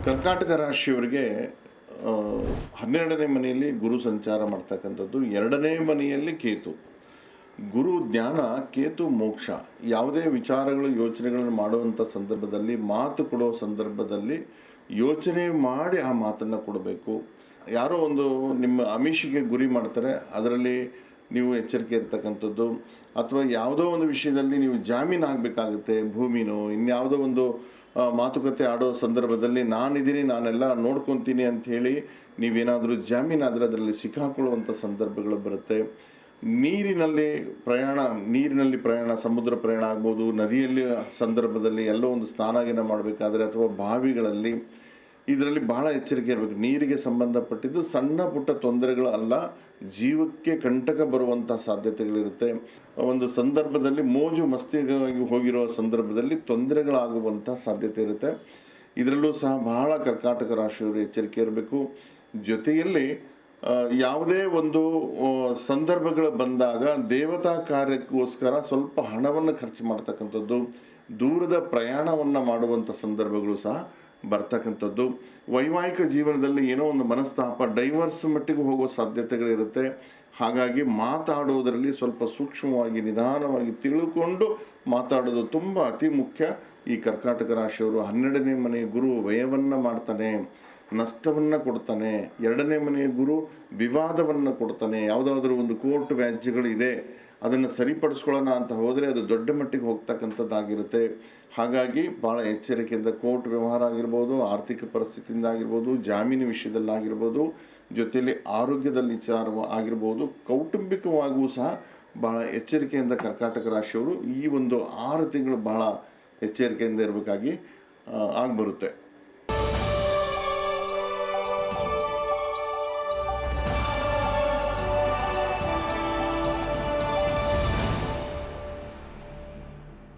ಕರ್ಕಾಟಕ ರಾಶಿಯವರಿಗೆ ಆ, 12ನೇ ಮನೆಯಲ್ಲಿ ಗುರು ಸಂಚಾರ ಮಾಡ್ತಕ್ಕಂಥದ್ದು. 2ನೇ ಮನೆಯಲ್ಲಿ ಕೇತು. ಗುರು ಜ್ಞಾನ, ಕೇತು ಮೋಕ್ಷ. ಯಾವುದೇ ವಿಚಾರಗಳು ಯೋಚನೆಗಳನ್ನು ಮಾಡುವಂಥ ಸಂದರ್ಭದಲ್ಲಿ, ಮಾತು ಕೊಡೋ ಸಂದರ್ಭದಲ್ಲಿ ಯೋಚನೆ ಮಾಡಿ ಆ ಮಾತನ್ನು ಕೊಡಬೇಕು. ಯಾರೋ ಒಂದು ನಿಮ್ಮ ಆಮಿಷಿಗೆ ಗುರಿ ಮಾಡ್ತಾರೆ, ಅದರಲ್ಲಿ ನೀವು ಎಚ್ಚರಿಕೆ ಇರ್ತಕ್ಕಂಥದ್ದು. ಅಥವಾ ಯಾವುದೋ ಒಂದು ವಿಷಯದಲ್ಲಿ ನೀವು ಜಾಮೀನು ಆಗಬೇಕಾಗುತ್ತೆ, ಭೂಮಿನೋ ಇನ್ಯಾವುದೋ ಒಂದು ಮಾತುಕತೆ ಆಡೋ ಸಂದರ್ಭದಲ್ಲಿ ನಾನಿದ್ದೀನಿ, ನಾನೆಲ್ಲ ನೋಡ್ಕೊತೀನಿ ಅಂಥೇಳಿ ನೀವೇನಾದರೂ ಜಾಮೀನಾದರೆ ಅದರಲ್ಲಿ ಸಿಕ್ಕಾಕೊಳ್ಳುವಂಥ ಸಂದರ್ಭಗಳು ಬರುತ್ತೆ. ನೀರಿನಲ್ಲಿ ಪ್ರಯಾಣ, ಸಮುದ್ರ ಪ್ರಯಾಣ ಆಗ್ಬೋದು, ನದಿಯಲ್ಲಿ ಸಂದರ್ಭದಲ್ಲಿ ಎಲ್ಲೋ ಒಂದು ಸ್ನಾನ ಮಾಡಬೇಕಾದ್ರೆ ಅಥವಾ ಬಾವಿಗಳಲ್ಲಿ, ಇದರಲ್ಲಿ ಭಾಳ ಎಚ್ಚರಿಕೆ ಇರಬೇಕು. ನೀರಿಗೆ ಸಂಬಂಧಪಟ್ಟಿದ್ದು ಸಣ್ಣ ಪುಟ್ಟ ತೊಂದರೆಗಳು ಅಲ್ಲ, ಜೀವಕ್ಕೆ ಕಂಟಕ ಬರುವಂಥ ಸಾಧ್ಯತೆಗಳಿರುತ್ತೆ. ಒಂದು ಸಂದರ್ಭದಲ್ಲಿ ಮೋಜು ಮಸ್ತಿಗಾಗಿ ಹೋಗಿರೋ ಸಂದರ್ಭದಲ್ಲಿ ತೊಂದರೆಗಳಾಗುವಂಥ ಸಾಧ್ಯತೆ ಇರುತ್ತೆ. ಇದರಲ್ಲೂ ಸಹ ಬಹಳ ಕರ್ಕಾಟಕ ರಾಶಿಯವರು ಎಚ್ಚರಿಕೆ ಇರಬೇಕು. ಜೊತೆಯಲ್ಲಿ ಯಾವುದೇ ಒಂದು ಸಂದರ್ಭಗಳು ಬಂದಾಗ ದೇವತಾ ಕಾರ್ಯಕ್ಕೋಸ್ಕರ ಸ್ವಲ್ಪ ಹಣವನ್ನು ಖರ್ಚು ಮಾಡ್ತಕ್ಕಂಥದ್ದು, ದೂರದ ಪ್ರಯಾಣವನ್ನು ಮಾಡುವಂಥ ಸಂದರ್ಭಗಳು ಸಹ ಬರ್ತಕ್ಕಂಥದ್ದು. ವೈವಾಹಿಕ ಜೀವನದಲ್ಲಿ ಏನೋ ಒಂದು ಮನಸ್ತಾಪ, ಡೈವರ್ಸ್ ಮಟ್ಟಿಗೆ ಹೋಗೋ ಸಾಧ್ಯತೆಗಳಿರುತ್ತೆ. ಹಾಗಾಗಿ ಮಾತಾಡೋದರಲ್ಲಿ ಸ್ವಲ್ಪ ಸೂಕ್ಷ್ಮವಾಗಿ, ನಿಧಾನವಾಗಿ ತಿಳ್ಕೊಂಡು ಮಾತಾಡೋದು ತುಂಬ ಅತಿ ಮುಖ್ಯ. ಈ ಕರ್ಕಾಟಕ ರಾಶಿಯವರು 12ನೇ ಮನೆಯ ಗುರು ವ್ಯಯವನ್ನು ಮಾಡ್ತಾನೆ, ನಷ್ಟವನ್ನು ಕೊಡ್ತಾನೆ. 2ನೇ ಮನೆಯ ಗುರು ವಿವಾದವನ್ನು ಕೊಡ್ತಾನೆ. ಯಾವುದಾದ್ರೂ ಒಂದು ಕೋರ್ಟ್ ವ್ಯಾಜ್ಯಗಳಿದೆ, ಅದನ್ನು ಸರಿಪಡಿಸ್ಕೊಳ್ಳೋಣ ಅಂತ ಹೋದರೆ ಅದು ದೊಡ್ಡ ಮಟ್ಟಿಗೆ ಹೋಗ್ತಕ್ಕಂಥದ್ದಾಗಿರುತ್ತೆ. ಹಾಗಾಗಿ ಭಾಳ ಎಚ್ಚರಿಕೆಯಿಂದ ಕೋರ್ಟ್ ವ್ಯವಹಾರ ಆಗಿರ್ಬೋದು, ಆರ್ಥಿಕ ಪರಿಸ್ಥಿತಿಯಿಂದ ಆಗಿರ್ಬೋದು, ಜಾಮೀನು ವಿಷಯದಲ್ಲಾಗಿರ್ಬೋದು, ಜೊತೆಯಲ್ಲಿ ಆರೋಗ್ಯದಲ್ಲಿ ವಿಚಾರ ಆಗಿರ್ಬೋದು, ಕೌಟುಂಬಿಕವಾಗೂ ಸಹ ಭಾಳ ಎಚ್ಚರಿಕೆಯಿಂದ ಕರ್ಕಾಟಕ ರಾಶಿಯವರು ಈ ಒಂದು 6 ತಿಂಗಳು ಭಾಳ ಎಚ್ಚರಿಕೆಯಿಂದ ಇರಬೇಕಾಗಿ ಆಗಿಬರುತ್ತೆ.